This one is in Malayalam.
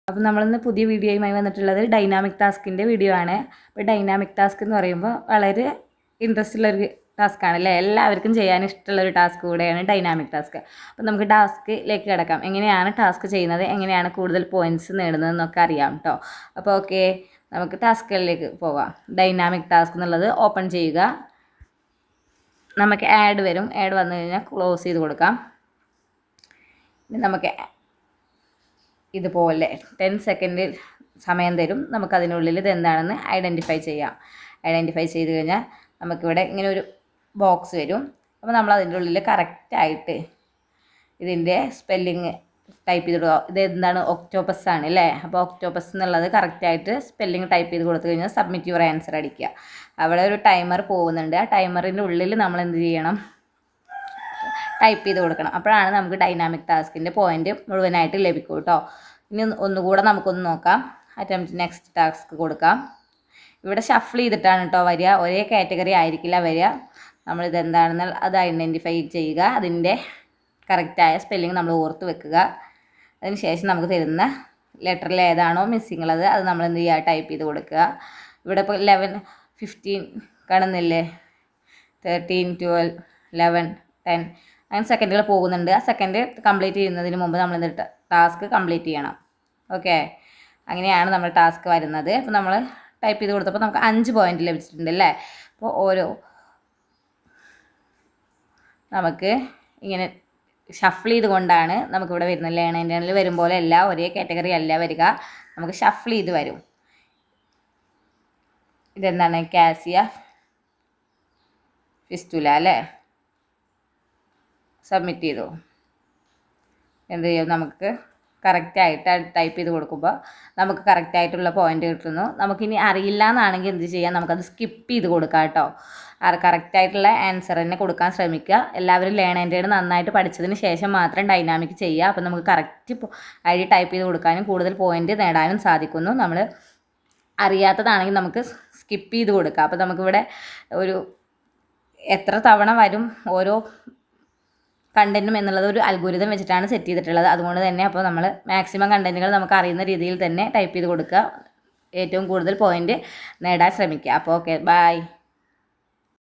അപ്പോൾ നമ്മളിന്ന് പുതിയ വീഡിയോയുമായി വന്നിട്ടുള്ളത് ഡൈനാമിക് ടാസ്കിൻ്റെ വീഡിയോ ആണ്. അപ്പോൾ ഡൈനാമിക് ടാസ്ക് എന്ന് പറയുമ്പോൾ വളരെ ഇൻട്രസ്റ്റ് ഉള്ളൊരു ടാസ്ക്കാണ് അല്ലേ, എല്ലാവർക്കും ചെയ്യാൻ ഇഷ്ടമുള്ളൊരു ടാസ്ക് കൂടെയാണ് ഡൈനാമിക് ടാസ്ക്. അപ്പോൾ നമുക്ക് ടാസ്കിലേക്ക് കിടക്കാം. എങ്ങനെയാണ് ടാസ്ക് ചെയ്യുന്നത്, എങ്ങനെയാണ് കൂടുതൽ പോയിൻറ്റ്സ് നേടുന്നതെന്നൊക്കെ അറിയാം കേട്ടോ. അപ്പോൾ ഓക്കെ, നമുക്ക് ടാസ്കുകളിലേക്ക് പോകാം. ഡൈനാമിക് ടാസ്ക് എന്നുള്ളത് ഓപ്പൺ ചെയ്യുക. നമുക്ക് ആഡ് വരും, ആഡ് വന്നു കഴിഞ്ഞാൽ ക്ലോസ് ചെയ്ത് കൊടുക്കാം. നമുക്ക് ഇതുപോലെ 10 സെക്കൻഡ് സമയം തരും. നമുക്കതിനുള്ളിൽ ഇതെന്താണെന്ന് ഐഡൻറ്റിഫൈ ചെയ്യാം. ഐഡൻറ്റിഫൈ ചെയ്ത് കഴിഞ്ഞാൽ നമുക്കിവിടെ ഇങ്ങനെ ഒരു ബോക്സ് വരും. അപ്പോൾ നമ്മൾ അതിൻ്റെ ഉള്ളിൽ കറക്റ്റായിട്ട് ഇതിൻ്റെ സ്പെല്ലിങ് ടൈപ്പ് ചെയ്ത് കൊടുക്കുക. ഇത് എന്താണ്, ഒക്ടോപ്പസ് ആണ് അല്ലേ. അപ്പോൾ ഒക്ടോപ്പസ് എന്നുള്ളത് കറക്റ്റായിട്ട് സ്പെല്ലിങ് ടൈപ്പ് ചെയ്ത് കൊടുത്തു കഴിഞ്ഞാൽ സബ്മിറ്റ് യുവർ ആൻസർ അടിക്കുക. അവിടെ ഒരു ടൈമർ പോകുന്നുണ്ട്. ആ ടൈമറിൻ്റെ ഉള്ളിൽ നമ്മൾ എന്ത് ചെയ്യണം, ടൈപ്പ് ചെയ്ത് കൊടുക്കണം. അപ്പോഴാണ് നമുക്ക് ഡൈനാമിക് ടാസ്കിൻ്റെ പോയിൻ്റ് മുഴുവനായിട്ട് ലഭിക്കും കേട്ടോ. ഇനി ഒന്നുകൂടെ നമുക്കൊന്ന് നോക്കാം. അറ്റംപ്റ്റ് നെക്സ്റ്റ് ടാസ്ക് കൊടുക്കാം. ഇവിടെ ഷഫിൾ ചെയ്തിട്ടാണ് കേട്ടോ വരിക, ഒരേ കാറ്റഗറി ആയിരിക്കില്ല വരിക. നമ്മളിതെന്താണെന്ന് അത് ഐഡൻറ്റിഫൈ ചെയ്യുക. അതിൻ്റെ കറക്റ്റായ സ്പെല്ലിങ് നമ്മൾ ഓർത്ത് വെക്കുക. അതിന് ശേഷം നമുക്ക് തരുന്ന ലെറ്ററിൽ ഏതാണോ മിസ്സിങ് ഉള്ളത് അത് നമ്മൾ എന്ത് ചെയ്യുക, ടൈപ്പ് ചെയ്ത് കൊടുക്കുക. ഇവിടെ ഇപ്പോൾ 11, 15 കാണുന്നില്ലേ, 13, 12, 11, 10 അങ്ങനെ സെക്കൻഡുകൾ പോകുന്നുണ്ട്. ആ സെക്കൻഡ് കംപ്ലീറ്റ് ചെയ്യുന്നതിന് മുമ്പ് നമ്മൾ എന്നിട്ട് ടാസ്ക് കംപ്ലീറ്റ് ചെയ്യണം. ഓക്കെ, അങ്ങനെയാണ് നമ്മൾ ടാസ്ക് വരുന്നത്. അപ്പോൾ നമ്മൾ ടൈപ്പ് ചെയ്ത് കൊടുത്തപ്പോൾ നമുക്ക് 5 പോയിൻ്റ് ലഭിച്ചിട്ടുണ്ട് അല്ലേ. അപ്പോൾ നമുക്ക് ഇങ്ങനെ ഷഫിൾ ചെയ്തുകൊണ്ടാണ് നമുക്കിവിടെ വരുന്നത്. ലേണേൻ്റെണിൽ വരും പോലെ അല്ല, ഒരേ കാറ്റഗറി അല്ല വരിക, നമുക്ക് ഷഫിൾ ചെയ്ത് വരും. ഇതെന്താണ്, കാസിയ ഫിസ്റ്റുല അല്ലേ. സബ്മിറ്റ് ചെയ്തു. എന്ത് ചെയ്യും, നമുക്ക് കറക്റ്റായിട്ട് ടൈപ്പ് ചെയ്ത് കൊടുക്കുമ്പോൾ നമുക്ക് കറക്റ്റായിട്ടുള്ള പോയിൻ്റ് കിട്ടുന്നു. നമുക്കിനി അറിയില്ല എന്നാണെങ്കിൽ എന്ത് ചെയ്യാം, നമുക്കത് സ്കിപ്പ് ചെയ്ത് കൊടുക്കാം കേട്ടോ. കറക്റ്റായിട്ടുള്ള ആൻസർ തന്നെ കൊടുക്കാൻ ശ്രമിക്കുക. എല്ലാവരും ലേണേൻ്റെയാണ് നന്നായിട്ട് പഠിച്ചതിന് ശേഷം മാത്രം ഡൈനാമിക് ചെയ്യുക. അപ്പോൾ നമുക്ക് കറക്റ്റ് ഐ ഡി ടൈപ്പ് ചെയ്ത് കൊടുക്കാനും കൂടുതൽ പോയിൻ്റ് നേടാനും സാധിക്കുന്നു. നമ്മൾ അറിയാത്തതാണെങ്കിൽ നമുക്ക് സ്കിപ്പ് ചെയ്ത് കൊടുക്കുക. അപ്പോൾ നമുക്കിവിടെ ഒരു എത്ര തവണ വരും ഓരോ കണ്ടൻറ്റും എന്നുള്ളത് ഒരു അൽഗോരിതം വെച്ചിട്ടാണ് സെറ്റ് ചെയ്തിട്ടുള്ളത്. അതുകൊണ്ട് തന്നെ അപ്പോൾ നമ്മൾ മാക്സിമം കണ്ടൻറ്റുകൾ നമുക്ക് അറിയുന്ന രീതിയിൽ തന്നെ ടൈപ്പ് ചെയ്ത് കൊടുക്കുക. ഏറ്റവും കൂടുതൽ പോയിൻ്റ് നേടാൻ ശ്രമിക്കുക. അപ്പോൾ ഓക്കെ, ബൈ.